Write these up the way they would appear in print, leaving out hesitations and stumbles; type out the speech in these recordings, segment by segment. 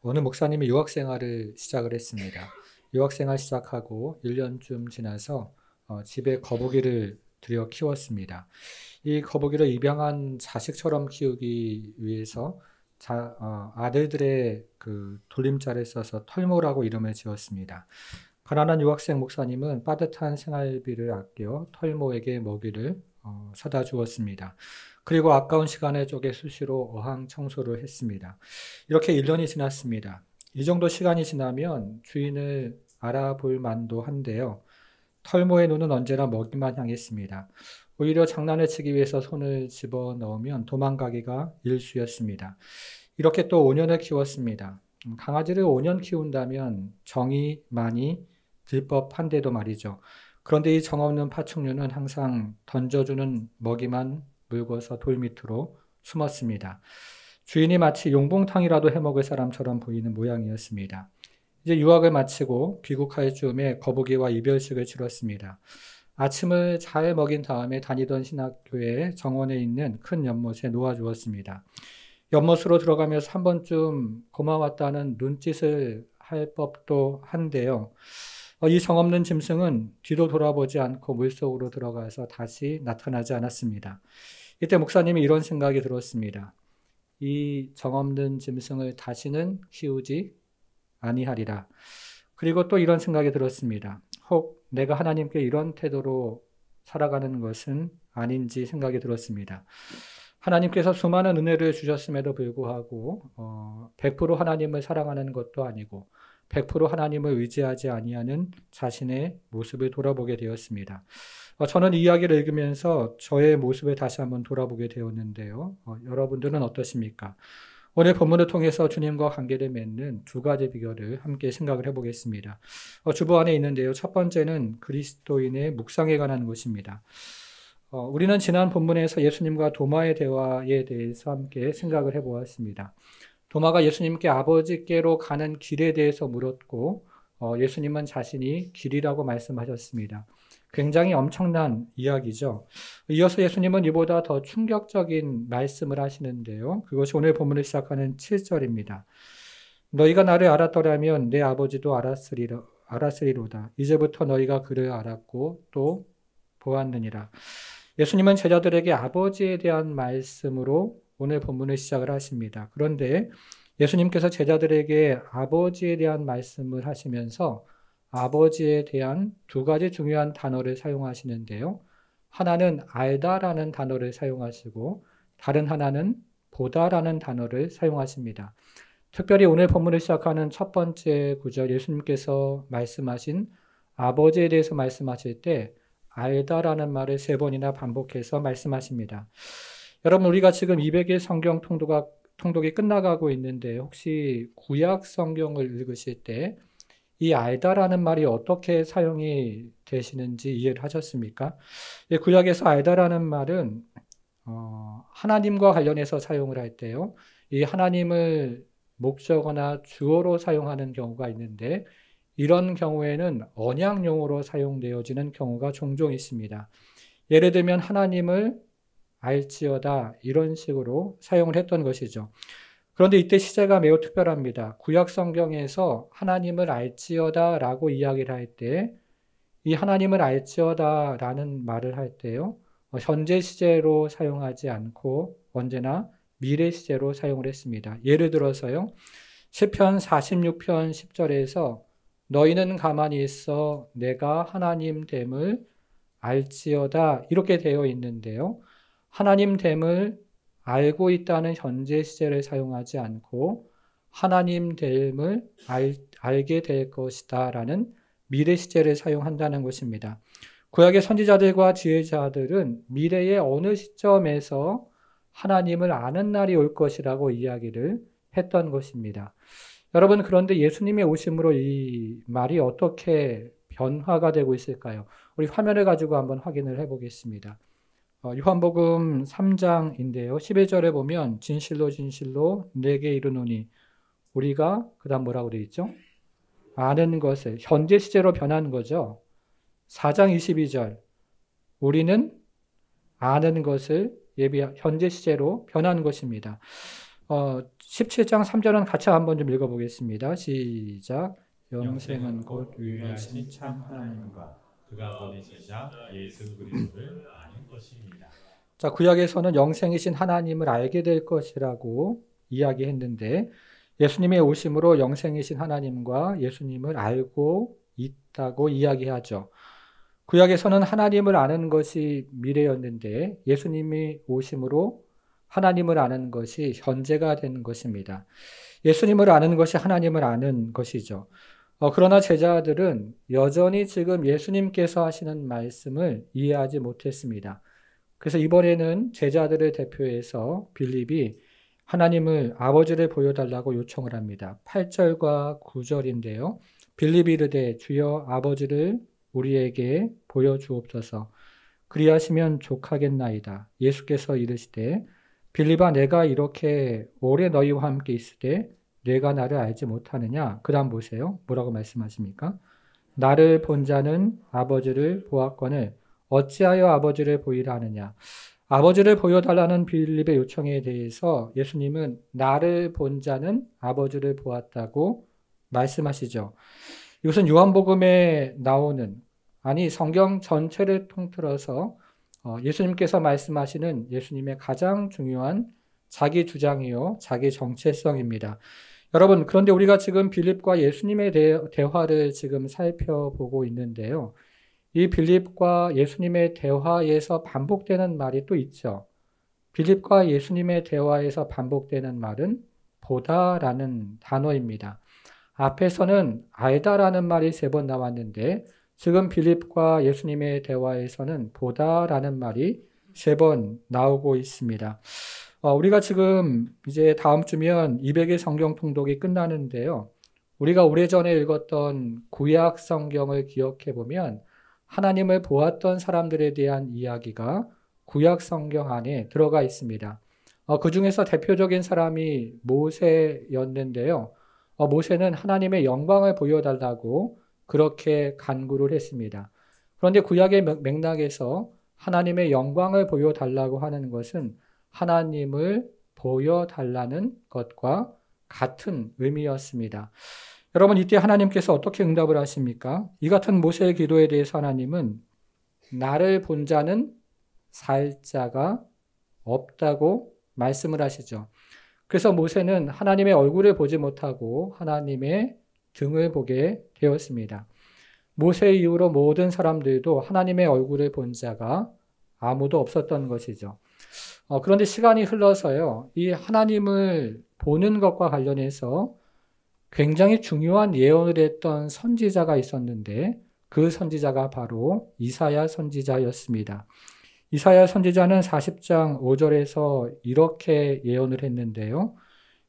어느 목사님이 유학 생활을 시작을 했습니다. 유학 생활 시작하고 1년쯤 지나서 집에 거북이를 들여 키웠습니다. 이 거북이를 입양한 자식처럼 키우기 위해서 아들들의 그 돌림자를 써서 털모라고 이름을 지었습니다. 가난한 유학생 목사님은 빠듯한 생활비를 아껴 털모에게 먹이를 사다 주었습니다. 그리고 아까운 시간에 쪼개 수시로 어항 청소를 했습니다. 이렇게 1년이 지났습니다. 이 정도 시간이 지나면 주인을 알아볼 만도 한데요. 털모의 눈은 언제나 먹이만 향했습니다. 오히려 장난을 치기 위해서 손을 집어넣으면 도망가기가 일쑤였습니다. 이렇게 또 5년을 키웠습니다. 강아지를 5년 키운다면 정이 많이 들 법한데도 말이죠. 그런데 이 정없는 파충류는 항상 던져주는 먹이만 물고서 돌 밑으로 숨었습니다. 주인이 마치 용봉탕이라도 해먹을 사람처럼 보이는 모양이었습니다. 이제 유학을 마치고 귀국할 즈음에 거북이와 이별식을 치렀습니다. 아침을 잘 먹인 다음에 다니던 신학교의 정원에 있는 큰 연못에 놓아주었습니다. 연못으로 들어가면서 한 번쯤 고마웠다는 눈짓을 할 법도 한데요. 이 정없는 짐승은 뒤도 돌아보지 않고 물속으로 들어가서 다시 나타나지 않았습니다. 이때 목사님이 이런 생각이 들었습니다. 이 정없는 짐승을 다시는 키우지 아니하리라. 그리고 또 이런 생각이 들었습니다. 혹 내가 하나님께 이런 태도로 살아가는 것은 아닌지 생각이 들었습니다. 하나님께서 수많은 은혜를 주셨음에도 불구하고 100% 하나님을 사랑하는 것도 아니고 100% 하나님을 의지하지 아니하는 자신의 모습을 돌아보게 되었습니다. 저는 이 이야기를 읽으면서 저의 모습을 다시 한번 돌아보게 되었는데요. 여러분들은 어떠십니까? 오늘 본문을 통해서 주님과 관계를 맺는 두 가지 비결을 함께 생각을 해보겠습니다. 주보 안에 있는데요. 첫 번째는 그리스도인의 묵상에 관한 것입니다. 우리는 지난 본문에서 예수님과 도마의 대화에 대해서 함께 생각을 해보았습니다. 도마가 예수님께 아버지께로 가는 길에 대해서 물었고 예수님은 자신이 길이라고 말씀하셨습니다. 굉장히 엄청난 이야기죠. 이어서 예수님은 이보다 더 충격적인 말씀을 하시는데요. 그것이 오늘 본문을 시작하는 7절입니다. 너희가 나를 알았더라면 내 아버지도 알았으리로다. 이제부터 너희가 그를 알았고 또 보았느니라. 예수님은 제자들에게 아버지에 대한 말씀으로 오늘 본문을 시작을 하십니다. 그런데 예수님께서 제자들에게 아버지에 대한 말씀을 하시면서 아버지에 대한 두 가지 중요한 단어를 사용하시는데요. 하나는 알다라는 단어를 사용하시고 다른 하나는 보다라는 단어를 사용하십니다. 특별히 오늘 본문을 시작하는 첫 번째 구절 예수님께서 말씀하신 아버지에 대해서 말씀하실 때 알다라는 말을 3번이나 반복해서 말씀하십니다. 여러분 우리가 지금 200일 성경 통독이 끝나가고 있는데 혹시 구약 성경을 읽으실 때 이 알다라는 말이 어떻게 사용이 되시는지 이해를 하셨습니까? 구약에서 알다라는 말은 하나님과 관련해서 사용을 할 때요. 이 하나님을 목적어나 주어로 사용하는 경우가 있는데 이런 경우에는 언약용어로 사용되어지는 경우가 종종 있습니다. 예를 들면 하나님을 알지어다 이런 식으로 사용을 했던 것이죠. 그런데 이때 시제가 매우 특별합니다. 구약 성경에서 하나님을 알지어다 라고 이야기를 할 때 이 하나님을 알지어다 라는 말을 할 때요. 현재 시제로 사용하지 않고 언제나 미래 시제로 사용을 했습니다. 예를 들어서요. 시편 46편 10절에서 너희는 가만히 있어 내가 하나님 됨을 알지어다 이렇게 되어 있는데요. 하나님 됨을 알고 있다는 현재 시제를 사용하지 않고 하나님 됨을 알게 될 것이다 라는 미래 시제를 사용한다는 것입니다. 구약의 선지자들과 지혜자들은 미래의 어느 시점에서 하나님을 아는 날이 올 것이라고 이야기를 했던 것입니다. 여러분 그런데 예수님의 오심으로 이 말이 어떻게 변화가 되고 있을까요? 우리 화면을 가지고 한번 확인을 해보겠습니다. 요한복음 3장인데요. 11절에 보면 진실로 진실로 내게 이르노니 우리가 그 다음 뭐라고 되어 있죠? 아는 것을 현재 시제로 변한 거죠. 4장 22절 우리는 아는 것을 현재 시제로 변한 것입니다. 17장 3절은 같이 한번 좀 읽어보겠습니다. 시작. 영생은 곧 유일하신 참 하나님과 그가 보내시자 예수 그리스도를 아는 것입니다. 자, 구약에서는 영생이신 하나님을 알게 될 것이라고 이야기했는데 예수님의 오심으로 영생이신 하나님과 예수님을 알고 있다고 이야기하죠. 구약에서는 하나님을 아는 것이 미래였는데 예수님이 오심으로 하나님을 아는 것이 현재가 된 것입니다. 예수님을 아는 것이 하나님을 아는 것이죠. 그러나 제자들은 여전히 지금 예수님께서 하시는 말씀을 이해하지 못했습니다. 그래서 이번에는 제자들을 대표해서 빌립이 하나님을 아버지를 보여달라고 요청을 합니다. 8절과 9절인데요. 빌립이 이르되 주여 아버지를 우리에게 보여주옵소서. 그리하시면 족하겠나이다. 예수께서 이르시되 빌립아 내가 이렇게 오래 너희와 함께 있을 때 내가 나를 알지 못하느냐? 그 다음 보세요. 뭐라고 말씀하십니까? 나를 본 자는 아버지를 보았거늘 어찌하여 아버지를 보이라 하느냐? 아버지를 보여달라는 빌립의 요청에 대해서 예수님은 나를 본 자는 아버지를 보았다고 말씀하시죠. 이것은 요한복음에 나오는, 아니 성경 전체를 통틀어서 예수님께서 말씀하시는 예수님의 가장 중요한 자기 주장이요, 자기 정체성입니다. 여러분, 그런데 우리가 지금 빌립과 예수님의 대화를 지금 살펴보고 있는데요. 이 빌립과 예수님의 대화에서 반복되는 말이 또 있죠. 빌립과 예수님의 대화에서 반복되는 말은 보다라는 단어입니다. 앞에서는 알다라는 말이 3번 나왔는데 지금 빌립과 예수님의 대화에서는 보다라는 말이 3번 나오고 있습니다. 우리가 지금 이제 다음 주면 200일 성경 통독이 끝나는데요. 우리가 오래전에 읽었던 구약 성경을 기억해 보면 하나님을 보았던 사람들에 대한 이야기가 구약 성경 안에 들어가 있습니다. 그 중에서 대표적인 사람이 모세였는데요. 모세는 하나님의 영광을 보여달라고 그렇게 간구를 했습니다. 그런데 구약의 맥락에서 하나님의 영광을 보여달라고 하는 것은 하나님을 보여달라는 것과 같은 의미였습니다. 여러분, 이때 하나님께서 어떻게 응답을 하십니까? 이 같은 모세의 기도에 대해서 하나님은 나를 본 자는 살 자가 없다고 말씀을 하시죠. 그래서 모세는 하나님의 얼굴을 보지 못하고 하나님의 등을 보게 되었습니다. 모세 이후로 모든 사람들도 하나님의 얼굴을 본 자가 아무도 없었던 것이죠. 그런데 시간이 흘러서요, 이 하나님을 보는 것과 관련해서 굉장히 중요한 예언을 했던 선지자가 있었는데 그 선지자가 바로 이사야 선지자였습니다. 이사야 선지자는 40장 5절에서 이렇게 예언을 했는데요.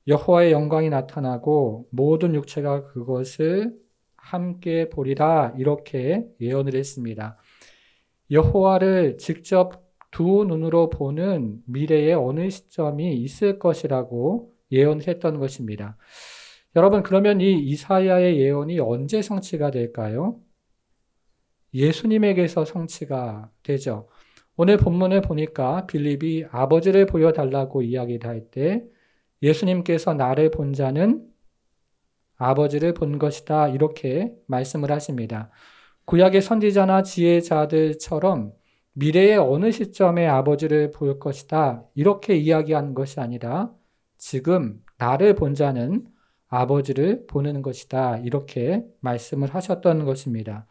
여호와의 영광이 나타나고 모든 육체가 그것을 함께 보리라, 이렇게 예언을 했습니다. 여호와를 직접 두 눈으로 보는 미래의 어느 시점이 있을 것이라고 예언했던 것입니다. 여러분, 그러면 이 이사야의 예언이 언제 성취가 될까요? 예수님에게서 성취가 되죠. 오늘 본문을 보니까 빌립이 아버지를 보여달라고 이야기를 할 때 예수님께서 나를 본 자는 아버지를 본 것이다, 이렇게 말씀을 하십니다. 구약의 선지자나 지혜자들처럼 미래의 어느 시점에 아버지를 볼 것이다, 이렇게 이야기하는 것이 아니라 지금 나를 본 자는 아버지를 보는 것이다, 이렇게 말씀을 하셨던 것입니다.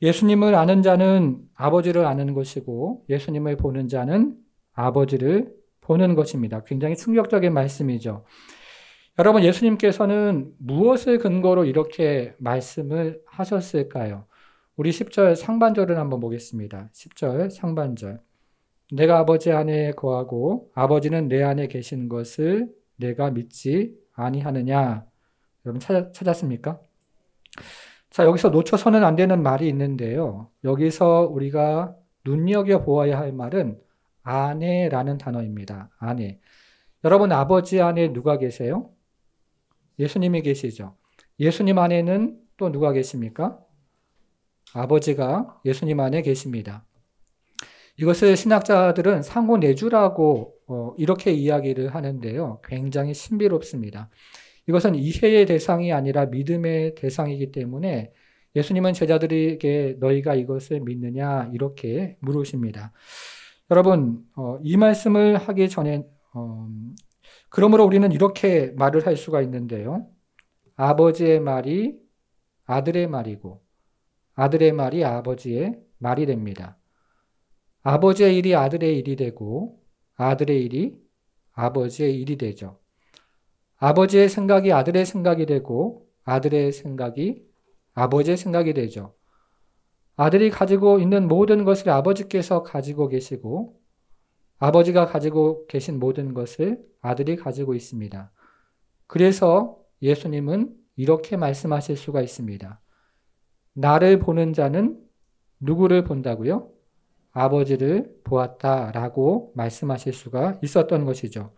예수님을 아는 자는 아버지를 아는 것이고 예수님을 보는 자는 아버지를 보는 것입니다. 굉장히 충격적인 말씀이죠. 여러분, 예수님께서는 무엇을 근거로 이렇게 말씀을 하셨을까요? 우리 10절 상반절을 한번 보겠습니다. 10절 상반절. 내가 아버지 안에 거하고 아버지는 내 안에 계신 것을 내가 믿지 아니하느냐. 여러분 찾았습니까? 자, 여기서 놓쳐서는 안 되는 말이 있는데요. 여기서 우리가 눈여겨보아야 할 말은 안에라는 단어입니다. 안에. 여러분, 아버지 안에 누가 계세요? 예수님이 계시죠. 예수님 안에는 또 누가 계십니까? 아버지가 예수님 안에 계십니다. 이것을 신학자들은 상호내주라고 이렇게 이야기를 하는데요. 굉장히 신비롭습니다. 이것은 이해의 대상이 아니라 믿음의 대상이기 때문에 예수님은 제자들에게 너희가 이것을 믿느냐 이렇게 물으십니다. 여러분, 이 말씀을 하기 전에 그러므로 우리는 이렇게 말을 할 수가 있는데요. 아버지의 말이 아들의 말이고 아들의 말이 아버지의 말이 됩니다. 아버지의 일이 아들의 일이 되고 아들의 일이 아버지의 일이 되죠. 아버지의 생각이 아들의 생각이 되고 아들의 생각이 아버지의 생각이 되죠. 아들이 가지고 있는 모든 것을 아버지께서 가지고 계시고 아버지가 가지고 계신 모든 것을 아들이 가지고 있습니다. 그래서 예수님은 이렇게 말씀하실 수가 있습니다. 나를 보는 자는 누구를 본다고요? 아버지를 보았다라고 말씀하실 수가 있었던 것이죠.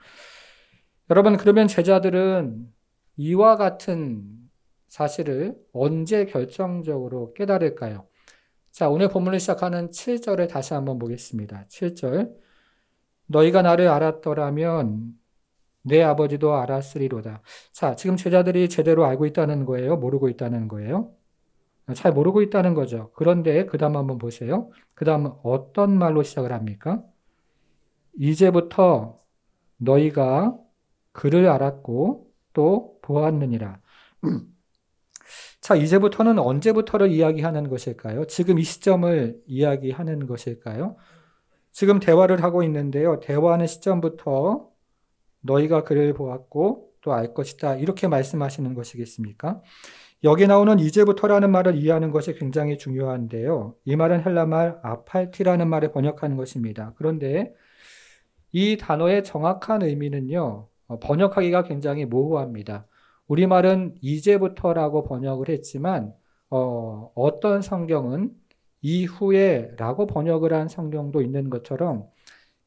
여러분, 그러면 제자들은 이와 같은 사실을 언제 결정적으로 깨달을까요? 자, 오늘 본문을 시작하는 7절을 다시 한번 보겠습니다. 7절. 너희가 나를 알았더라면 내 아버지도 알았으리로다. 자, 지금 제자들이 제대로 알고 있다는 거예요? 모르고 있다는 거예요? 잘 모르고 있다는 거죠. 그런데 그 다음 한번 보세요. 그 다음 어떤 말로 시작을 합니까? 이제부터 너희가 그를 알았고 또 보았느니라. 자, 이제부터는 언제부터를 이야기하는 것일까요? 지금 이 시점을 이야기하는 것일까요? 지금 대화를 하고 있는데요. 대화하는 시점부터 너희가 그를 보았고 또 알 것이다. 이렇게 말씀하시는 것이겠습니까? 여기 나오는 이제부터라는 말을 이해하는 것이 굉장히 중요한데요. 이 말은 헬라말 아팔티라는 말을 번역하는 것입니다. 그런데 이 단어의 정확한 의미는요. 번역하기가 굉장히 모호합니다. 우리말은 이제부터라고 번역을 했지만 어떤 성경은 이후에 라고 번역을 한 성경도 있는 것처럼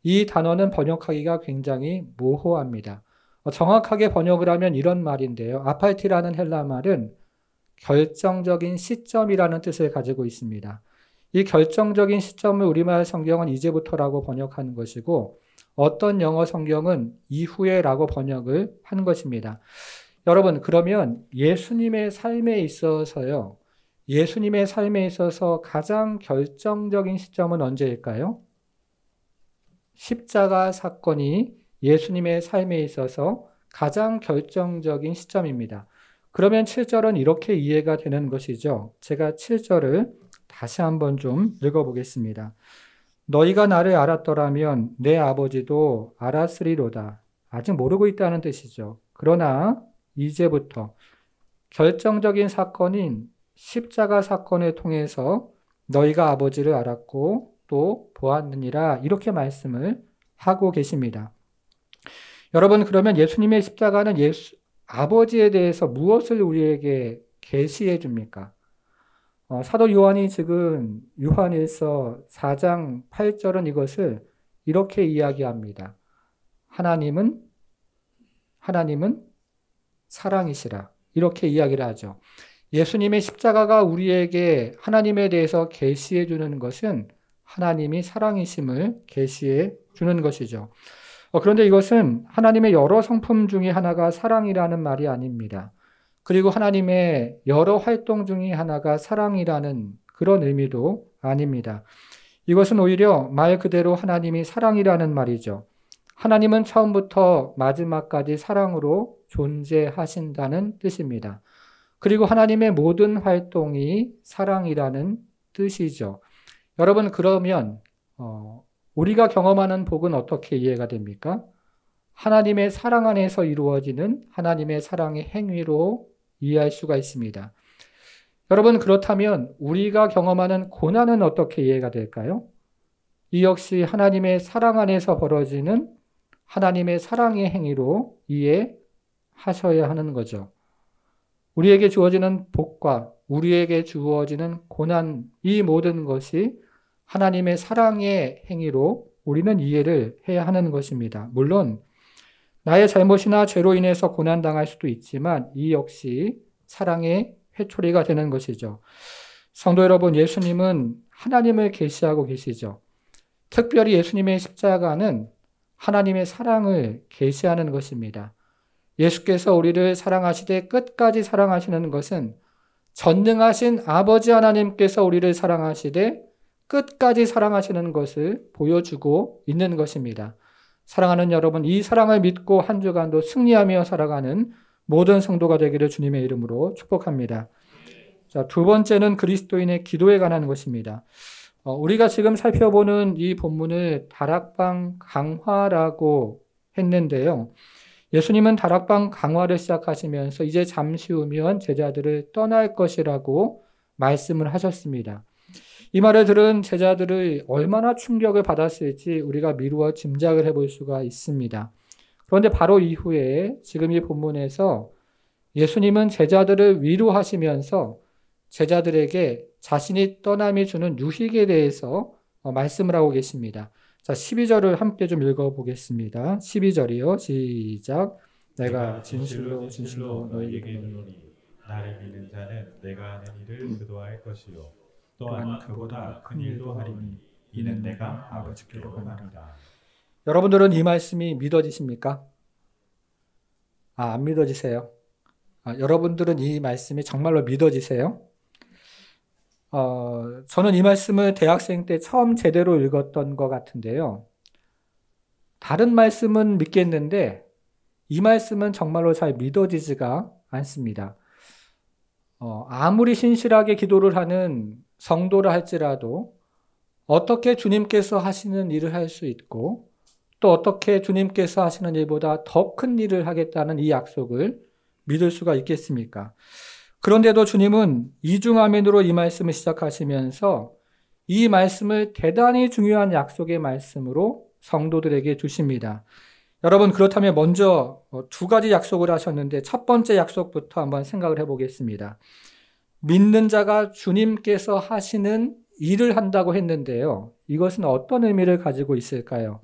이 단어는 번역하기가 굉장히 모호합니다. 정확하게 번역을 하면 이런 말인데요. 아팔티라는 헬라 말은 결정적인 시점이라는 뜻을 가지고 있습니다. 이 결정적인 시점을 우리말 성경은 이제부터라고 번역하는 것이고 어떤 영어 성경은 이후에라고 번역을 한 것입니다. 여러분, 그러면 예수님의 삶에 있어서요. 예수님의 삶에 있어서 가장 결정적인 시점은 언제일까요? 십자가 사건이 예수님의 삶에 있어서 가장 결정적인 시점입니다. 그러면 7절은 이렇게 이해가 되는 것이죠. 제가 7절을 다시 한번 좀 읽어보겠습니다. 너희가 나를 알았더라면 내 아버지도 알았으리로다. 아직 모르고 있다는 뜻이죠. 그러나 이제부터 결정적인 사건인 십자가 사건을 통해서 너희가 아버지를 알았고 또 보았느니라 이렇게 말씀을 하고 계십니다. 여러분, 그러면 예수님의 십자가는 아버지에 대해서 무엇을 우리에게 계시해 줍니까? 사도 요한이 지금 요한일서 4장 8절은 이것을 이렇게 이야기합니다. 하나님은 사랑이시라. 이렇게 이야기를 하죠. 예수님의 십자가가 우리에게 하나님에 대해서 계시해 주는 것은 하나님이 사랑이심을 계시해 주는 것이죠. 그런데 이것은 하나님의 여러 성품 중에 하나가 사랑이라는 말이 아닙니다. 그리고 하나님의 여러 활동 중에 하나가 사랑이라는 그런 의미도 아닙니다. 이것은 오히려 말 그대로 하나님이 사랑이라는 말이죠. 하나님은 처음부터 마지막까지 사랑으로 존재하신다는 뜻입니다. 그리고 하나님의 모든 활동이 사랑이라는 뜻이죠. 여러분, 그러면 우리가 경험하는 복은 어떻게 이해가 됩니까? 하나님의 사랑 안에서 이루어지는 하나님의 사랑의 행위로 이해할 수가 있습니다. 여러분, 그렇다면 우리가 경험하는 고난은 어떻게 이해가 될까요? 이 역시 하나님의 사랑 안에서 벌어지는 하나님의 사랑의 행위로 이해하셔야 하는 거죠. 우리에게 주어지는 복과 우리에게 주어지는 고난, 이 모든 것이 하나님의 사랑의 행위로 우리는 이해를 해야 하는 것입니다. 물론 나의 잘못이나 죄로 인해서 고난당할 수도 있지만 이 역시 사랑의 회초리가 되는 것이죠. 성도 여러분, 예수님은 하나님을 계시하고 계시죠. 특별히 예수님의 십자가는 하나님의 사랑을 계시하는 것입니다. 예수께서 우리를 사랑하시되 끝까지 사랑하시는 것은 전능하신 아버지 하나님께서 우리를 사랑하시되 끝까지 사랑하시는 것을 보여주고 있는 것입니다. 사랑하는 여러분, 이 사랑을 믿고 한 주간도 승리하며 살아가는 모든 성도가 되기를 주님의 이름으로 축복합니다. 자, 두 번째는 그리스도인의 기도에 관한 것입니다. 우리가 지금 살펴보는 이 본문을 다락방 강화라고 했는데요. 예수님은 다락방 강화를 시작하시면서 이제 잠시 후면 제자들을 떠날 것이라고 말씀을 하셨습니다. 이 말을 들은 제자들이 얼마나 충격을 받았을지 우리가 미루어 짐작을 해볼 수가 있습니다. 그런데 바로 이후에 지금 이 본문에서 예수님은 제자들을 위로하시면서 제자들에게 자신이 떠남이 주는 유익에 대해서 말씀을 하고 계십니다. 자, 12절을 함께 좀 읽어보겠습니다. 12절이요. 시작. 내가 진실로 진실로 너희에게 이르노니 나를 믿는 자는 내가 하는 일을 그도 할 것이요 또한 그보다 큰 일도 하리니 이는 내가 아버지께로 가나이다. 여러분들은 이 말씀이 믿어지십니까? 안 믿어지세요? 여러분들은 이 말씀이 정말로 믿어지세요? 저는 이 말씀을 대학생 때 처음 제대로 읽었던 것 같은데요. 다른 말씀은 믿겠는데 이 말씀은 정말로 잘 믿어지지가 않습니다. 아무리 신실하게 기도를 하는 성도라 할지라도 어떻게 주님께서 하시는 일을 할 수 있고 또 어떻게 주님께서 하시는 일보다 더 큰 일을 하겠다는 이 약속을 믿을 수가 있겠습니까? 그런데도 주님은 이중아멘으로 이 말씀을 시작하시면서 이 말씀을 대단히 중요한 약속의 말씀으로 성도들에게 주십니다. 여러분, 그렇다면 먼저 두 가지 약속을 하셨는데 첫 번째 약속부터 한번 생각을 해보겠습니다. 믿는 자가 주님께서 하시는 일을 한다고 했는데요. 이것은 어떤 의미를 가지고 있을까요?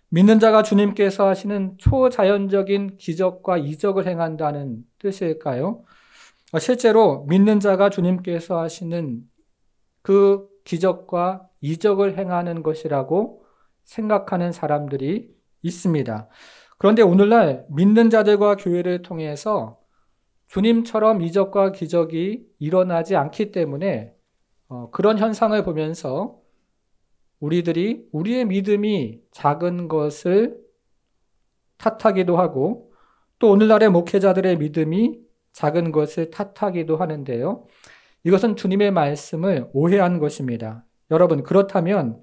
믿는 자가 주님께서 하시는 초자연적인 기적과 이적을 행한다는 뜻일까요? 실제로 믿는 자가 주님께서 하시는 그 기적과 이적을 행하는 것이라고 생각하는 사람들이 있습니다. 그런데 오늘날 믿는 자들과 교회를 통해서 주님처럼 이적과 기적이 일어나지 않기 때문에 그런 현상을 보면서 우리들이 우리의 믿음이 작은 것을 탓하기도 하고 또 오늘날의 목회자들의 믿음이 작은 것을 탓하기도 하는데요. 이것은 주님의 말씀을 오해한 것입니다. 여러분, 그렇다면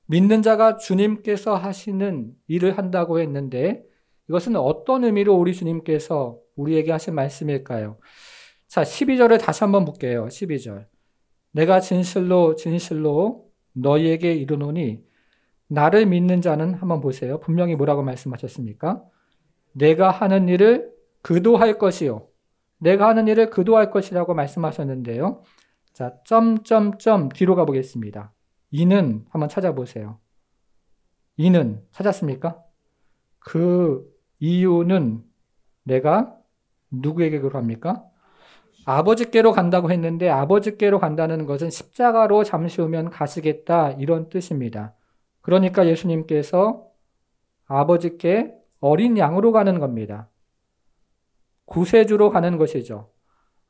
믿는 자가 주님께서 하시는 일을 한다고 했는데 이것은 어떤 의미로 우리 주님께서 우리에게 하신 말씀일까요? 자, 12절을 다시 한번 볼게요. 12절. 내가 진실로 진실로 너희에게 이르노니 나를 믿는 자는 한번 보세요. 분명히 뭐라고 말씀하셨습니까? 내가 하는 일을 그도 할 것이요. 내가 하는 일을 그도 할 것이라고 말씀하셨는데요. 자, 점점점 뒤로 가보겠습니다. 이는 한번 찾아보세요. 이는 찾았습니까? 그 이유는 내가 누구에게 그럽니까? 아버지께로 간다고 했는데 아버지께로 간다는 것은 십자가로 잠시 후면 가시겠다 이런 뜻입니다. 그러니까 예수님께서 아버지께 어린 양으로 가는 겁니다. 구세주로 가는 것이죠.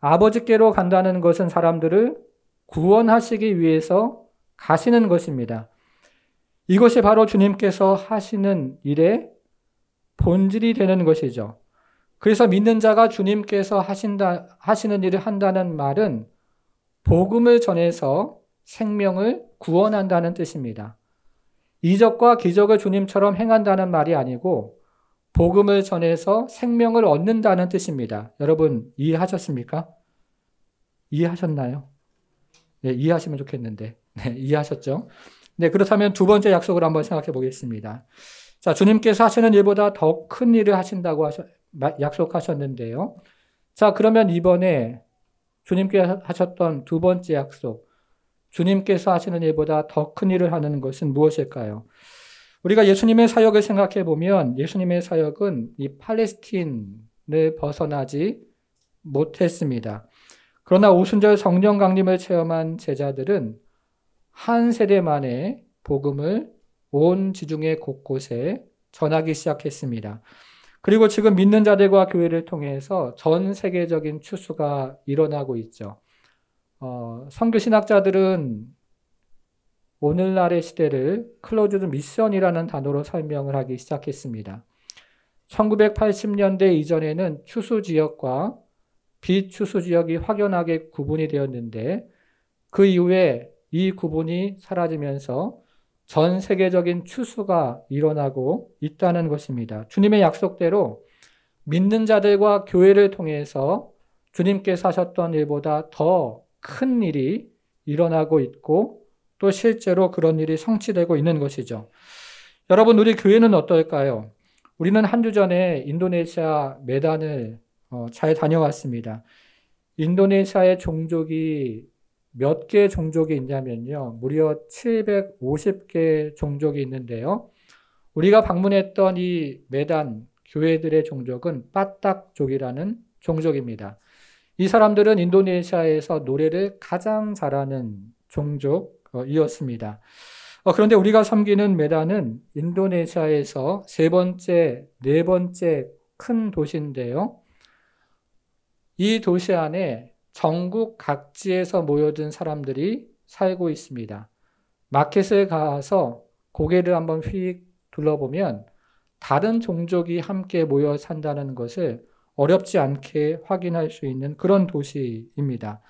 아버지께로 간다는 것은 사람들을 구원하시기 위해서 가시는 것입니다. 이것이 바로 주님께서 하시는 일의 본질이 되는 것이죠. 그래서 믿는 자가 주님께서 하시는 일을 한다는 말은 복음을 전해서 생명을 구원한다는 뜻입니다. 이적과 기적을 주님처럼 행한다는 말이 아니고 복음을 전해서 생명을 얻는다는 뜻입니다. 여러분 이해하셨습니까? 이해하셨나요? 네, 이해하시면 좋겠는데. 네, 이해하셨죠? 네, 그렇다면 두 번째 약속을 한번 생각해 보겠습니다. 자, 주님께서 하시는 일보다 더 큰 일을 하신다고 약속하셨는데요. 자, 그러면 이번에 주님께서 하셨던 두 번째 약속, 주님께서 하시는 일보다 더 큰 일을 하는 것은 무엇일까요? 우리가 예수님의 사역을 생각해 보면 예수님의 사역은 이 팔레스틴을 벗어나지 못했습니다. 그러나 오순절 성령 강림을 체험한 제자들은 한 세대 만에 복음을 온 지중해 곳곳에 전하기 시작했습니다. 그리고 지금 믿는 자들과 교회를 통해서 전 세계적인 추수가 일어나고 있죠. 선교 신학자들은 오늘날의 시대를 클로즈드 미션이라는 단어로 설명을 하기 시작했습니다. 1980년대 이전에는 추수 지역과 비추수 지역이 확연하게 구분이 되었는데 그 이후에 이 구분이 사라지면서 전 세계적인 추수가 일어나고 있다는 것입니다. 주님의 약속대로 믿는 자들과 교회를 통해서 주님께서 하셨던 일보다 더 큰 일이 일어나고 있고 또 실제로 그런 일이 성취되고 있는 것이죠. 여러분, 우리 교회는 어떨까요? 우리는 한 주 전에 인도네시아 메단을 잘 다녀왔습니다. 인도네시아의 종족이 몇 개 종족이 있냐면요. 무려 750개 종족이 있는데요. 우리가 방문했던 이 메단 교회들의 종족은 빠딱족이라는 종족입니다. 이 사람들은 인도네시아에서 노래를 가장 잘하는 종족이었습니다. 그런데 우리가 섬기는 메단은 인도네시아에서 네 번째 큰 도시인데요. 이 도시 안에 전국 각지에서 모여든 사람들이 살고 있습니다. 마켓을 가서 고개를 한번 휙 둘러보면 다른 종족이 함께 모여 산다는 것을 어렵지 않게 확인할 수 있는 그런 도시입니다.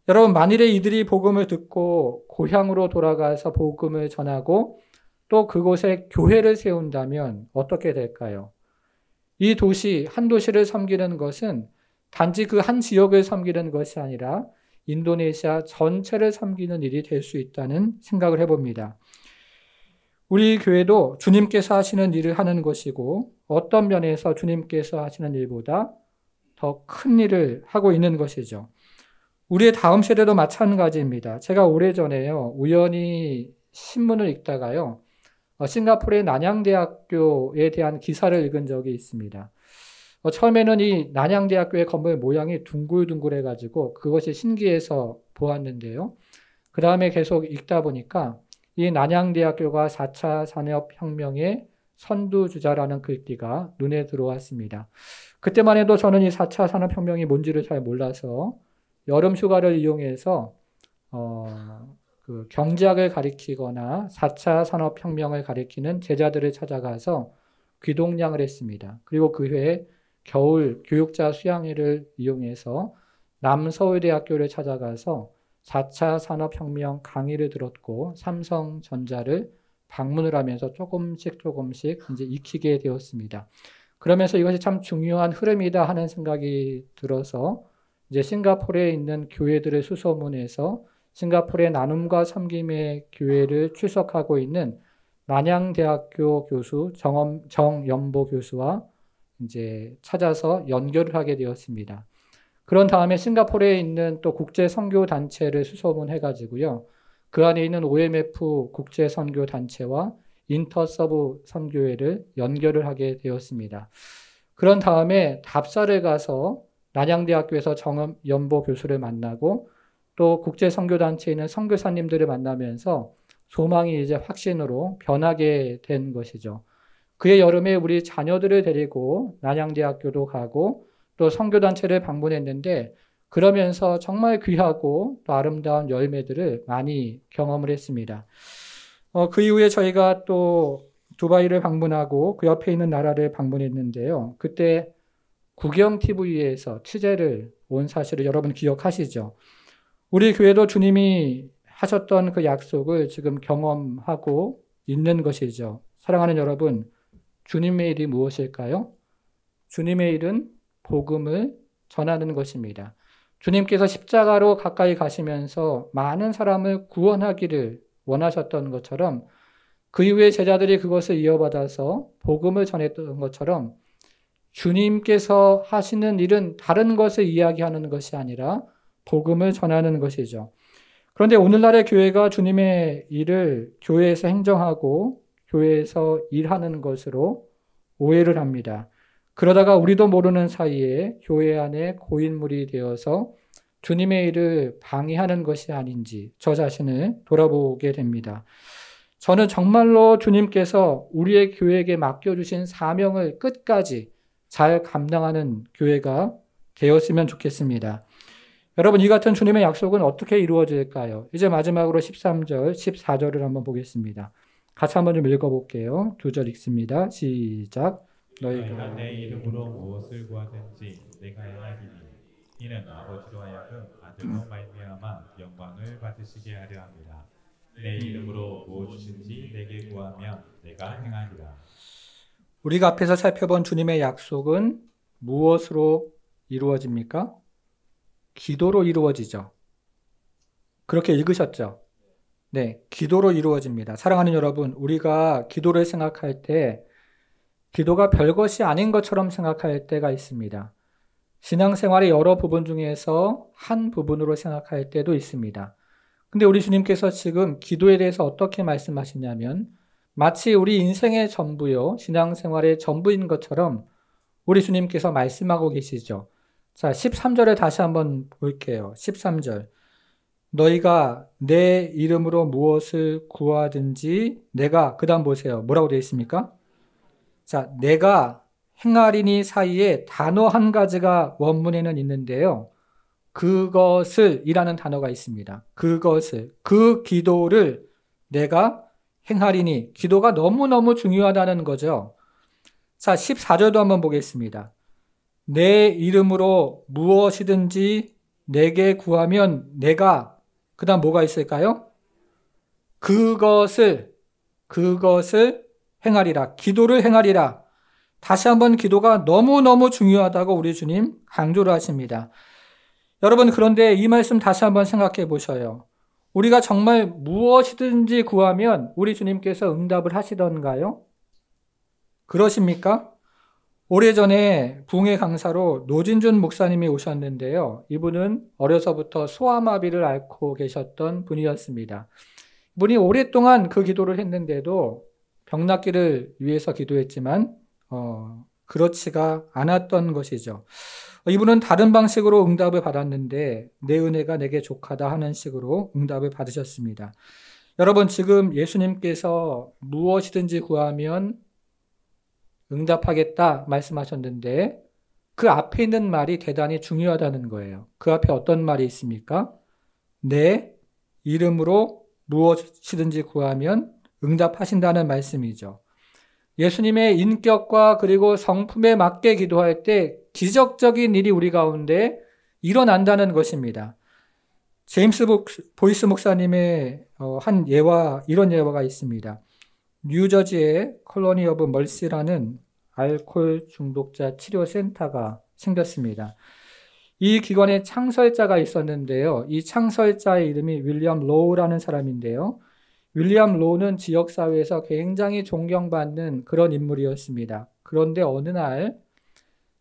여러분, 만일에 이들이 복음을 듣고 고향으로 돌아가서 복음을 전하고 또 그곳에 교회를 세운다면 어떻게 될까요? 이 도시, 한 도시를 섬기는 것은 단지 그 한 지역을 섬기는 것이 아니라 인도네시아 전체를 섬기는 일이 될 수 있다는 생각을 해봅니다. 우리 교회도 주님께서 하시는 일을 하는 것이고 어떤 면에서 주님께서 하시는 일보다 더 큰 일을 하고 있는 것이죠. 우리의 다음 세대도 마찬가지입니다. 제가 오래전에요, 우연히 신문을 읽다가요, 싱가포르의 난양대학교에 대한 기사를 읽은 적이 있습니다. 처음에는 이 난양대학교의 건물 모양이 둥글둥글해가지고 그것이 신기해서 보았는데요. 그 다음에 계속 읽다 보니까 이 난양대학교가 4차 산업혁명의 선두주자라는 글귀가 눈에 들어왔습니다. 그때만 해도 저는 이 4차 산업혁명이 뭔지를 잘 몰라서 여름 휴가를 이용해서 그 경제학을 가리키거나 4차 산업혁명을 가리키는 제자들을 찾아가서 귀동냥을 했습니다. 그리고 그 해에 겨울 교육자 수양회를 이용해서 남서울대학교를 찾아가서 4차 산업혁명 강의를 들었고 삼성전자를 방문을 하면서 조금씩 이제 익히게 되었습니다. 그러면서 이것이 참 중요한 흐름이다 하는 생각이 들어서 이제 싱가포르에 있는 교회들을 수소문해서 싱가포르의 나눔과 섬김의 교회를 출석하고 있는 난양대학교 교수 정연보 교수와 이제 찾아서 연결을 하게 되었습니다. 그런 다음에 싱가포르에 있는 또 국제 선교 단체를 수소문해 가지고요. 그 안에 있는 OMF 국제 선교 단체와 인터서브 선교회를 연결을 하게 되었습니다. 그런 다음에 답사를 가서 난양대학교에서 정연보 교수를 만나고 또 국제 선교 단체에 있는 선교사님들을 만나면서 소망이 이제 확신으로 변하게 된 것이죠. 그해 여름에 우리 자녀들을 데리고 난양대학교도 가고 또 선교단체를 방문했는데 그러면서 정말 귀하고 또 아름다운 열매들을 많이 경험을 했습니다. 그 이후에 저희가 또 두바이를 방문하고 그 옆에 있는 나라를 방문했는데요. 그때 국영TV에서 취재를 온 사실을 여러분 기억하시죠? 우리 교회도 주님이 하셨던 그 약속을 지금 경험하고 있는 것이죠. 사랑하는 여러분, 주님의 일이 무엇일까요? 주님의 일은 복음을 전하는 것입니다. 주님께서 십자가로 가까이 가시면서 많은 사람을 구원하기를 원하셨던 것처럼 그 이후에 제자들이 그것을 이어받아서 복음을 전했던 것처럼 주님께서 하시는 일은 다른 것을 이야기하는 것이 아니라 복음을 전하는 것이죠. 그런데 오늘날의 교회가 주님의 일을 교회에서 행정하고 교회에서 일하는 것으로 오해를 합니다. 그러다가 우리도 모르는 사이에 교회 안에 고인물이 되어서 주님의 일을 방해하는 것이 아닌지 저 자신을 돌아보게 됩니다. 저는 정말로 주님께서 우리의 교회에게 맡겨주신 사명을 끝까지 잘 감당하는 교회가 되었으면 좋겠습니다. 여러분, 이 같은 주님의 약속은 어떻게 이루어질까요? 이제 마지막으로 13절, 14절을 한번 보겠습니다. 같이 한번 좀 읽어볼게요. 두 절 읽습니다. 시작. 너희가 내 이름으로 무엇을 구하든지 내가 행하리니 이는 아버지로 하여금 아들로 말미암아 영광을 받으시게 하려 합니다. 내 이름으로 무엇이든지 내게 구하면 내가 행하리라. 우리가 앞에서 살펴본 주님의 약속은 무엇으로 이루어집니까? 기도로 이루어지죠. 그렇게 읽으셨죠? 네, 기도로 이루어집니다. 사랑하는 여러분, 우리가 기도를 생각할 때 기도가 별것이 아닌 것처럼 생각할 때가 있습니다. 신앙생활의 여러 부분 중에서 한 부분으로 생각할 때도 있습니다. 근데 우리 주님께서 지금 기도에 대해서 어떻게 말씀하시냐면 마치 우리 인생의 전부요, 신앙생활의 전부인 것처럼 우리 주님께서 말씀하고 계시죠. 자, 13절을 다시 한번 볼게요. 13절. 너희가 내 이름으로 무엇을 구하든지 내가, 그 다음 보세요. 뭐라고 되어 있습니까? 자, 내가 행하리니 사이에 단어 한 가지가 원문에는 있는데요. 그것을 이라는 단어가 있습니다. 그것을, 그 기도를 내가 행하리니, 기도가 너무너무 중요하다는 거죠. 자, 14절도 한번 보겠습니다. 내 이름으로 무엇이든지 내게 구하면 내가, 그 다음 뭐가 있을까요? 그것을 행하리라. 기도를 행하리라. 다시 한번 기도가 너무너무 중요하다고 우리 주님 강조를 하십니다. 여러분, 그런데 이 말씀 다시 한번 생각해 보셔요. 우리가 정말 무엇이든지 구하면 우리 주님께서 응답을 하시던가요? 그러십니까? 오래전에 부흥회 강사로 노진준 목사님이 오셨는데요. 이분은 어려서부터 소아마비를 앓고 계셨던 분이었습니다. 이분이 오랫동안 그 기도를 했는데도 병 낫기를 위해서 기도했지만 그렇지가 않았던 것이죠. 이분은 다른 방식으로 응답을 받았는데 내 은혜가 내게 족하다 하는 식으로 응답을 받으셨습니다. 여러분, 지금 예수님께서 무엇이든지 구하면 응답하겠다 말씀하셨는데 그 앞에 있는 말이 대단히 중요하다는 거예요. 그 앞에 어떤 말이 있습니까? 내 이름으로 무엇이든지 구하면 응답하신다는 말씀이죠. 예수님의 인격과 그리고 성품에 맞게 기도할 때 기적적인 일이 우리 가운데 일어난다는 것입니다. 제임스 보이스 목사님의 한 예화, 이런 예화가 있습니다. 뉴저지에 콜로니 오브 멀시라는 알코올 중독자 치료센터가 생겼습니다. 이 기관에 창설자가 있었는데요. 이 창설자의 이름이 윌리엄 로우라는 사람인데요. 윌리엄 로우는 지역사회에서 굉장히 존경받는 그런 인물이었습니다. 그런데 어느 날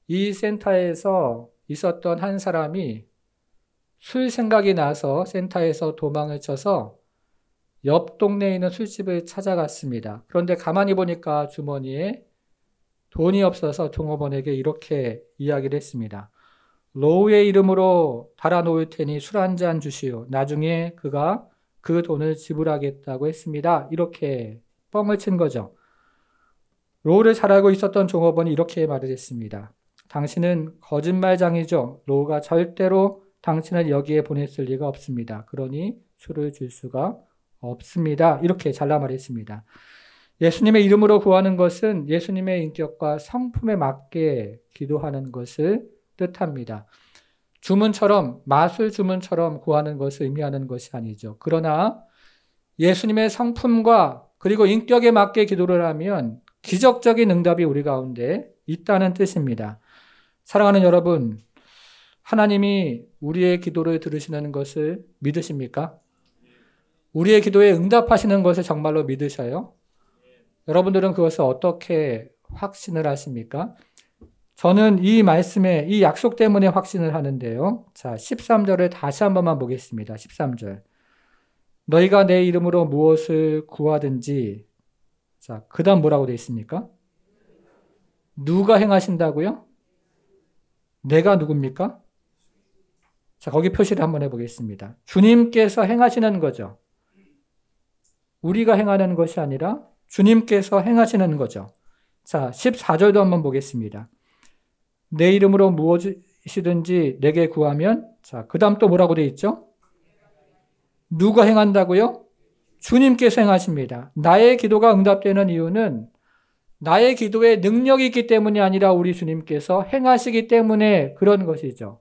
이 센터에서 있었던 한 사람이 술 생각이 나서 센터에서 도망을 쳐서 옆 동네에 있는 술집을 찾아갔습니다. 그런데 가만히 보니까 주머니에 돈이 없어서 종업원에게 이렇게 이야기를 했습니다. 로우의 이름으로 달아놓을 테니 술 한 잔 주시오. 나중에 그가 그 돈을 지불하겠다고 했습니다. 이렇게 뻥을 친 거죠. 로우를 잘 알고 있었던 종업원이 이렇게 말을 했습니다. 당신은 거짓말장이죠. 로우가 절대로 당신을 여기에 보냈을 리가 없습니다. 그러니 술을 줄 수가 없습니다. 이렇게 잘라 말했습니다. 예수님의 이름으로 구하는 것은 예수님의 인격과 성품에 맞게 기도하는 것을 뜻합니다. 주문처럼, 마술 주문처럼 구하는 것을 의미하는 것이 아니죠. 그러나 예수님의 성품과 그리고 인격에 맞게 기도를 하면 기적적인 응답이 우리 가운데 있다는 뜻입니다. 사랑하는 여러분, 하나님이 우리의 기도를 들으시는 것을 믿으십니까? 우리의 기도에 응답하시는 것을 정말로 믿으셔요? 여러분들은 그것을 어떻게 확신을 하십니까? 저는 이 말씀에, 이 약속 때문에 확신을 하는데요. 자, 13절을 다시 한 번만 보겠습니다. 13절. 너희가 내 이름으로 무엇을 구하든지, 자, 그 다음 뭐라고 되어 있습니까? 누가 행하신다고요? 내가 누굽니까? 자, 거기 표시를 한번 해보겠습니다. 주님께서 행하시는 거죠. 우리가 행하는 것이 아니라 주님께서 행하시는 거죠. 자, 14절도 한번 보겠습니다. 내 이름으로 무엇이든지 내게 구하면, 자, 그 다음 또 뭐라고 되어 있죠? 누가 행한다고요? 주님께서 행하십니다. 나의 기도가 응답되는 이유는 나의 기도에 능력이 있기 때문이 아니라 우리 주님께서 행하시기 때문에 그런 것이죠.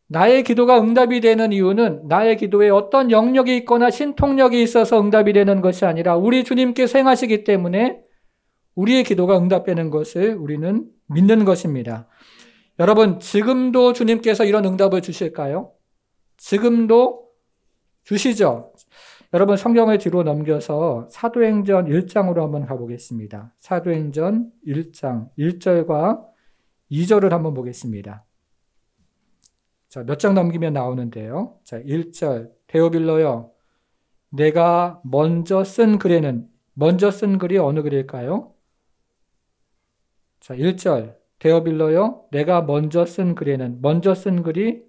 나의 기도가 응답이 되는 이유는 나의 기도에 어떤 영역이 있거나 신통력이 있어서 응답이 되는 것이 아니라 우리 주님께서 행하시기 때문에 우리의 기도가 응답되는 것을 우리는 믿는 것입니다. 여러분, 지금도 주님께서 이런 응답을 주실까요? 지금도 주시죠. 여러분, 성경을 뒤로 넘겨서 사도행전 1장으로 한번 가보겠습니다. 사도행전 1장 1절과 2절을 한번 보겠습니다. 자, 몇 장 넘기면 나오는데요. 자, 1절. 데오빌로여, 내가 먼저 쓴 글이 어느 글일까요? 자, 1절. 데오빌로여, 내가 먼저 쓴 글이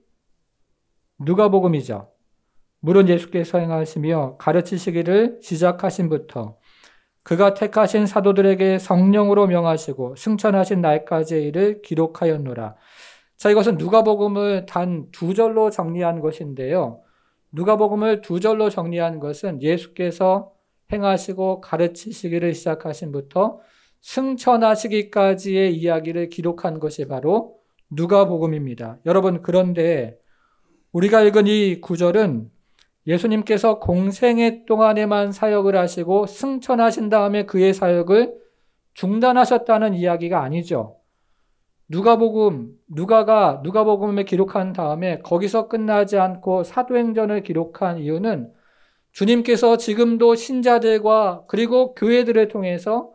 누가복음이죠. 물은 예수께서 행하시며 가르치시기를 시작하신부터 그가 택하신 사도들에게 성령으로 명하시고 승천하신 날까지의 일을 기록하였노라. 자, 이것은 누가복음을 단 2절로 정리한 것인데요. 누가복음을 2절로 정리한 것은 예수께서 행하시고 가르치시기를 시작하신부터 승천하시기까지의 이야기를 기록한 것이 바로 누가복음입니다. 여러분, 그런데 우리가 읽은 이 구절은 예수님께서 공생애 동안에만 사역을 하시고 승천하신 다음에 그의 사역을 중단하셨다는 이야기가 아니죠. 누가복음에 기록한 다음에 거기서 끝나지 않고 사도행전을 기록한 이유는 주님께서 지금도 신자들과 그리고 교회들을 통해서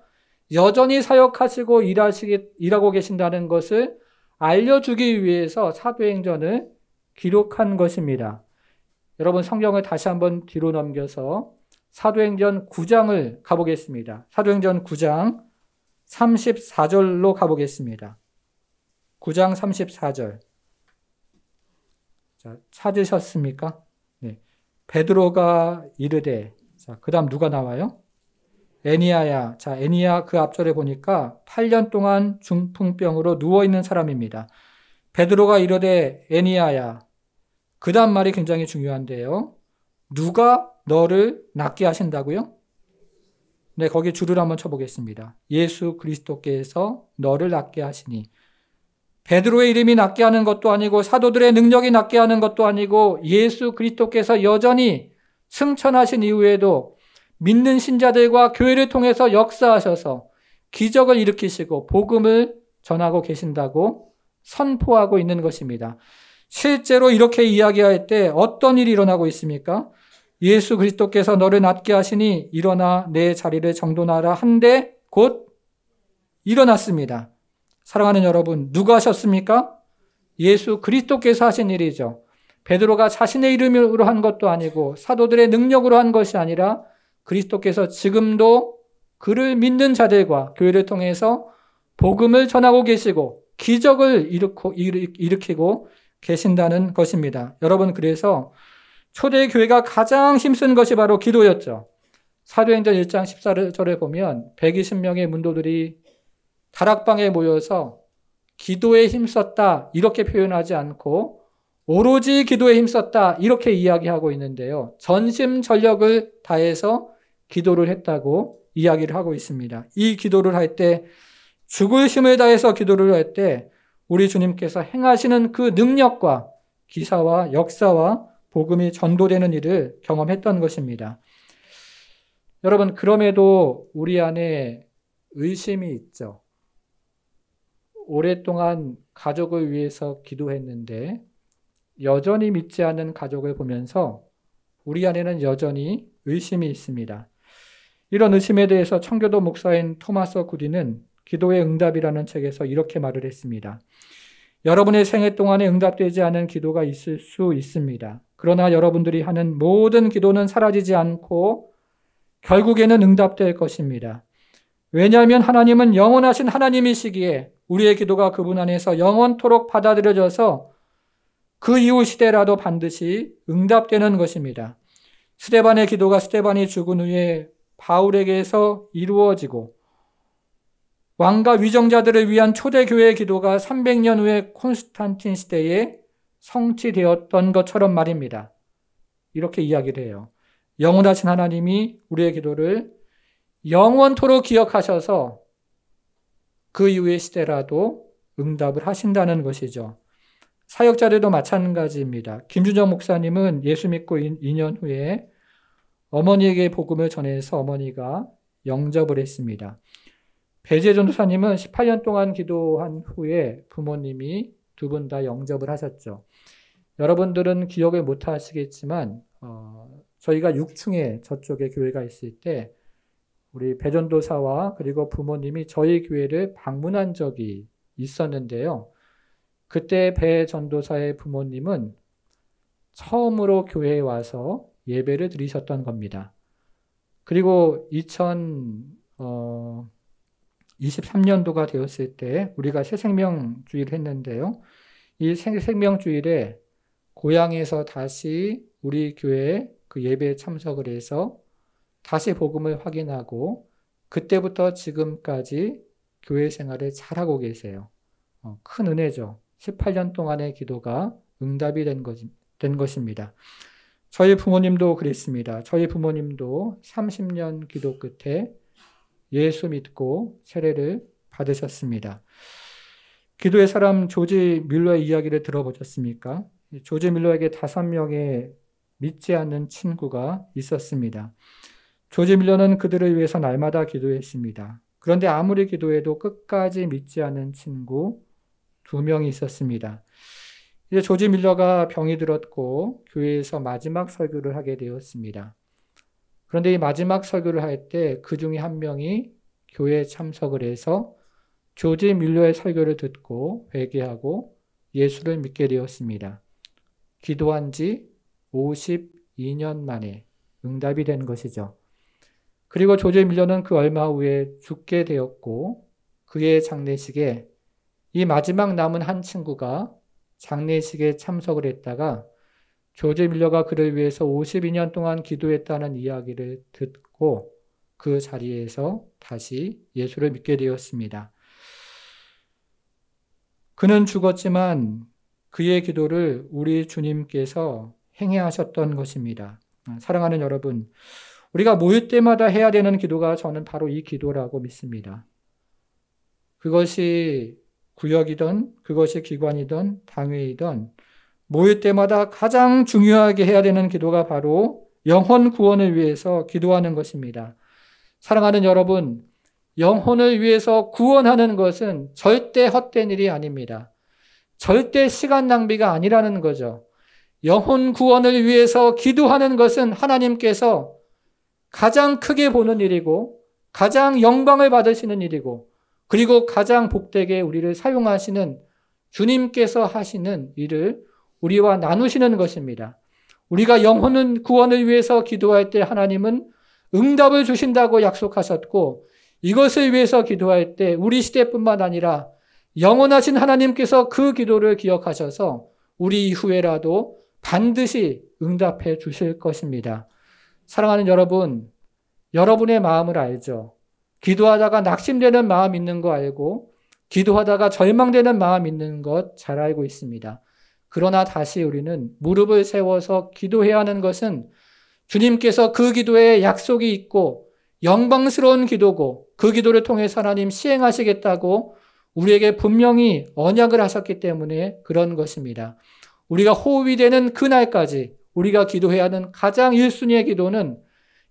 여전히 사역하시고 일하고 계신다는 것을 알려주기 위해서 사도행전을 기록한 것입니다. 여러분, 성경을 다시 한번 뒤로 넘겨서 사도행전 9장을 가보겠습니다. 사도행전 9장 34절로 가보겠습니다. 9장 34절. 자, 찾으셨습니까? 네. 베드로가 이르되, 자, 그 다음 누가 나와요? 애니야야. 자, 애니야 그 앞절에 보니까 8년 동안 중풍병으로 누워있는 사람입니다. 베드로가 이르되 애니야야. 그 다음 말이 굉장히 중요한데요. 누가 너를 낫게 하신다고요? 네, 거기 줄을 한번 쳐보겠습니다. 예수 그리스도께서 너를 낫게 하시니. 베드로의 이름이 낫게 하는 것도 아니고 사도들의 능력이 낫게 하는 것도 아니고 예수 그리스도께서 여전히 승천하신 이후에도 믿는 신자들과 교회를 통해서 역사하셔서 기적을 일으키시고 복음을 전하고 계신다고 선포하고 있는 것입니다. 실제로 이렇게 이야기할 때 어떤 일이 일어나고 있습니까? 예수 그리스도께서 너를 낫게 하시니 일어나 내 자리를 정돈하라 한데 곧 일어났습니다. 사랑하는 여러분, 누가 하셨습니까? 예수 그리스도께서 하신 일이죠. 베드로가 자신의 이름으로 한 것도 아니고 사도들의 능력으로 한 것이 아니라 그리스도께서 지금도 그를 믿는 자들과 교회를 통해서 복음을 전하고 계시고 기적을 일으키고 계신다는 것입니다. 여러분, 그래서 초대교회가 가장 힘쓴 것이 바로 기도였죠. 사도행전 1장 14절에 보면 120명의 문도들이 다락방에 모여서 기도에 힘썼다 이렇게 표현하지 않고 오로지 기도에 힘썼다 이렇게 이야기하고 있는데요. 전심전력을 다해서 기도를 했다고 이야기를 하고 있습니다. 이 기도를 할 때 죽을 힘을 다해서 기도를 할 때 우리 주님께서 행하시는 그 능력과 기사와 역사와 복음이 전도되는 일을 경험했던 것입니다. 여러분, 그럼에도 우리 안에 의심이 있죠. 오랫동안 가족을 위해서 기도했는데 여전히 믿지 않는 가족을 보면서 우리 안에는 여전히 의심이 있습니다. 이런 의심에 대해서 청교도 목사인 토마스 구디는 기도의 응답이라는 책에서 이렇게 말을 했습니다. 여러분의 생애 동안에 응답되지 않은 기도가 있을 수 있습니다. 그러나 여러분들이 하는 모든 기도는 사라지지 않고 결국에는 응답될 것입니다. 왜냐하면 하나님은 영원하신 하나님이시기에 우리의 기도가 그분 안에서 영원토록 받아들여져서 그 이후 시대라도 반드시 응답되는 것입니다. 스데반의 기도가 스데반이 죽은 후에 바울에게서 이루어지고 왕과 위정자들을 위한 초대교회의 기도가 300년 후에 콘스탄틴 시대에 성취되었던 것처럼 말입니다. 이렇게 이야기를 해요. 영원하신 하나님이 우리의 기도를 영원토록 기억하셔서 그 이후의 시대라도 응답을 하신다는 것이죠. 사역자들도 마찬가지입니다. 김준정 목사님은 예수 믿고 2년 후에 어머니에게 복음을 전해서 어머니가 영접을 했습니다. 배재 전도사님은 18년 동안 기도한 후에 부모님이 두 분 다 영접을 하셨죠. 여러분들은 기억을 못 하시겠지만 저희가 6층에 저쪽에 교회가 있을 때 우리 배 전도사와 그리고 부모님이 저희 교회를 방문한 적이 있었는데요. 그때 배 전도사의 부모님은 처음으로 교회에 와서 예배를 드리셨던 겁니다. 그리고 2023년도가 되었을 때 우리가 새생명주의를 했는데요. 이 새생명주일에 고향에서 다시 우리 교회에 그 예배에 참석을 해서 다시 복음을 확인하고 그때부터 지금까지 교회 생활을 잘하고 계세요. 큰 은혜죠. 18년 동안의 기도가 응답이 된 것입니다. 저희 부모님도 그랬습니다. 저희 부모님도 30년 기도 끝에 예수 믿고 세례를 받으셨습니다. 기도의 사람 조지 밀러의 이야기를 들어보셨습니까? 조지 밀러에게 5명의 믿지 않는 친구가 있었습니다. 조지 밀러는 그들을 위해서 날마다 기도했습니다. 그런데 아무리 기도해도 끝까지 믿지 않는 친구 2명이 있었습니다. 이제 조지 밀러가 병이 들었고 교회에서 마지막 설교를 하게 되었습니다. 그런데 이 마지막 설교를 할 때 그 중에 한 명이 교회에 참석을 해서 조지 밀러의 설교를 듣고 회개하고 예수를 믿게 되었습니다. 기도한 지 52년 만에 응답이 된 것이죠. 그리고 조지 밀러는 그 얼마 후에 죽게 되었고 그의 장례식에 이 마지막 남은 한 친구가 장례식에 참석을 했다가 조지 밀러가 그를 위해서 52년 동안 기도했다는 이야기를 듣고 그 자리에서 다시 예수를 믿게 되었습니다. 그는 죽었지만 그의 기도를 우리 주님께서 행해하셨던 것입니다. 사랑하는 여러분, 우리가 모일 때마다 해야 되는 기도가 저는 바로 이 기도라고 믿습니다. 그것이 구역이든 그것이 기관이든 당회이든 모일 때마다 가장 중요하게 해야 되는 기도가 바로 영혼 구원을 위해서 기도하는 것입니다. 사랑하는 여러분, 영혼을 위해서 구원하는 것은 절대 헛된 일이 아닙니다. 절대 시간 낭비가 아니라는 거죠. 영혼 구원을 위해서 기도하는 것은 하나님께서 가장 크게 보는 일이고 가장 영광을 받으시는 일이고 그리고 가장 복되게 우리를 사용하시는 주님께서 하시는 일을 우리와 나누시는 것입니다. 우리가 영혼 구원을 위해서 기도할 때 하나님은 응답을 주신다고 약속하셨고 이것을 위해서 기도할 때 우리 시대뿐만 아니라 영원하신 하나님께서 그 기도를 기억하셔서 우리 이후에라도 반드시 응답해 주실 것입니다. 사랑하는 여러분, 여러분의 마음을 알죠? 기도하다가 낙심되는 마음 있는 거 알고 기도하다가 절망되는 마음 있는 것 잘 알고 있습니다. 그러나 다시 우리는 무릎을 세워서 기도해야 하는 것은 주님께서 그 기도에 약속이 있고 영광스러운 기도고 그 기도를 통해서 하나님 시행하시겠다고 우리에게 분명히 언약을 하셨기 때문에 그런 것입니다. 우리가 호흡이 되는 그날까지 우리가 기도해야 하는 가장 1순위의 기도는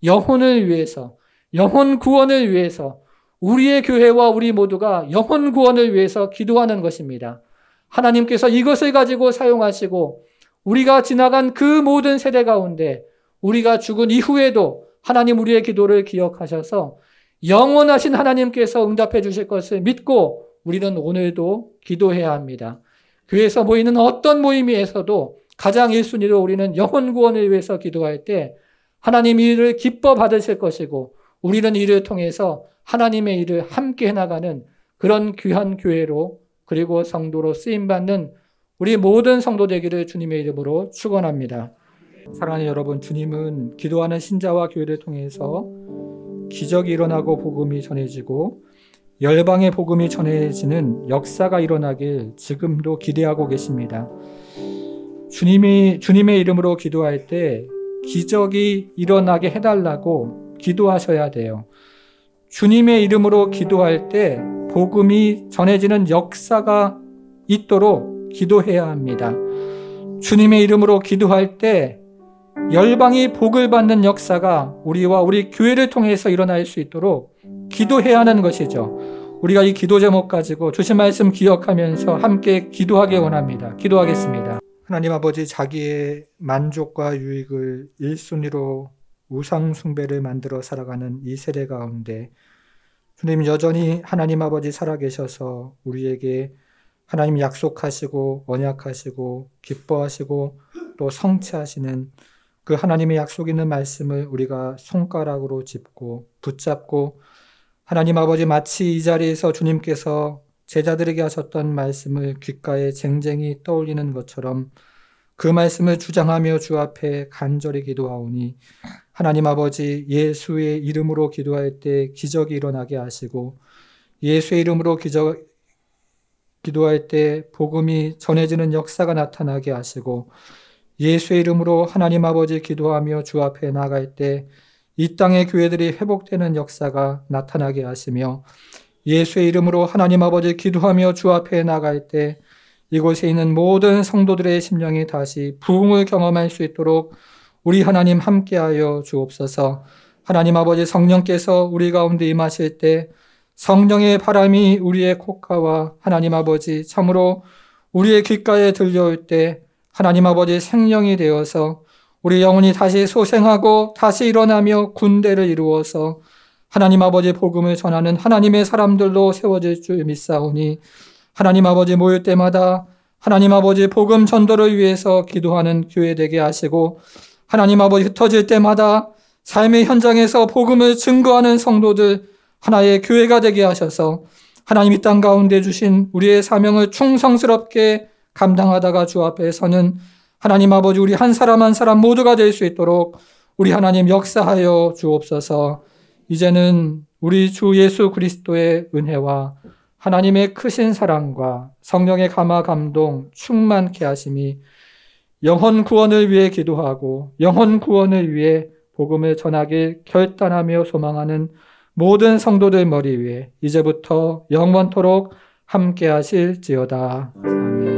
영혼을 위해서, 영혼 구원을 위해서 우리의 교회와 우리 모두가 영혼 구원을 위해서 기도하는 것입니다. 하나님께서 이것을 가지고 사용하시고 우리가 지나간 그 모든 세대 가운데 우리가 죽은 이후에도 하나님 우리의 기도를 기억하셔서 영원하신 하나님께서 응답해 주실 것을 믿고 우리는 오늘도 기도해야 합니다. 교회에서 모이는 어떤 모임에서도 가장 1순위로 우리는 영혼 구원을 위해서 기도할 때 하나님 이를 기뻐 받으실 것이고 우리는 이를 통해서 하나님의 일을 함께 해나가는 그런 귀한 교회로 그리고 성도로 쓰임받는 우리 모든 성도 되기를 주님의 이름으로 축원합니다. 사랑하는 여러분, 주님은 기도하는 신자와 교회를 통해서 기적이 일어나고 복음이 전해지고 열방의 복음이 전해지는 역사가 일어나길 지금도 기대하고 계십니다. 주님의 이름으로 기도할 때 기적이 일어나게 해달라고 기도하셔야 돼요. 주님의 이름으로 기도할 때 복음이 전해지는 역사가 있도록 기도해야 합니다. 주님의 이름으로 기도할 때 열방이 복을 받는 역사가 우리와 우리 교회를 통해서 일어날 수 있도록 기도해야 하는 것이죠. 우리가 이 기도 제목 가지고 주신 말씀 기억하면서 함께 기도하기 원합니다. 기도하겠습니다. 하나님 아버지, 자기의 만족과 유익을 1순위로 우상 숭배를 만들어 살아가는 이 세대 가운데 주님, 여전히 하나님 아버지 살아계셔서 우리에게 하나님 약속하시고 언약하시고 기뻐하시고 또 성취하시는 그 하나님의 약속 있는 말씀을 우리가 손가락으로 짚고 붙잡고 하나님 아버지, 마치 이 자리에서 주님께서 제자들에게 하셨던 말씀을 귓가에 쟁쟁이 떠올리는 것처럼 그 말씀을 주장하며 주 앞에 간절히 기도하오니 하나님 아버지, 예수의 이름으로 기도할 때 기적이 일어나게 하시고 예수의 이름으로 기도할 때 복음이 전해지는 역사가 나타나게 하시고 예수의 이름으로 하나님 아버지 기도하며 주 앞에 나갈 때 이 땅의 교회들이 회복되는 역사가 나타나게 하시며 예수의 이름으로 하나님 아버지 기도하며 주 앞에 나갈 때 이곳에 있는 모든 성도들의 심령이 다시 부흥을 경험할 수 있도록 우리 하나님 함께하여 주옵소서. 하나님 아버지, 성령께서 우리 가운데 임하실 때 성령의 바람이 우리의 콧가와 하나님 아버지 참으로 우리의 귓가에 들려올 때 하나님 아버지 생명이 되어서 우리 영혼이 다시 소생하고 다시 일어나며 군대를 이루어서 하나님 아버지 복음을 전하는 하나님의 사람들로 세워질 줄 믿사오니 하나님 아버지 모일 때마다 하나님 아버지 복음 전도를 위해서 기도하는 교회 되게 하시고 하나님 아버지 흩어질 때마다 삶의 현장에서 복음을 증거하는 성도들 하나의 교회가 되게 하셔서 하나님 이 땅 가운데 주신 우리의 사명을 충성스럽게 감당하다가 주 앞에 서는 하나님 아버지 우리 한 사람 한 사람 모두가 될 수 있도록 우리 하나님 역사하여 주옵소서. 이제는 우리 주 예수 그리스도의 은혜와 하나님의 크신 사랑과 성령의 감화 감동 충만케 하심이 영혼 구원을 위해 기도하고 영혼 구원을 위해 복음을 전하길 결단하며 소망하는 모든 성도들 머리 위에 이제부터 영원토록 함께 하실지어다. 아멘.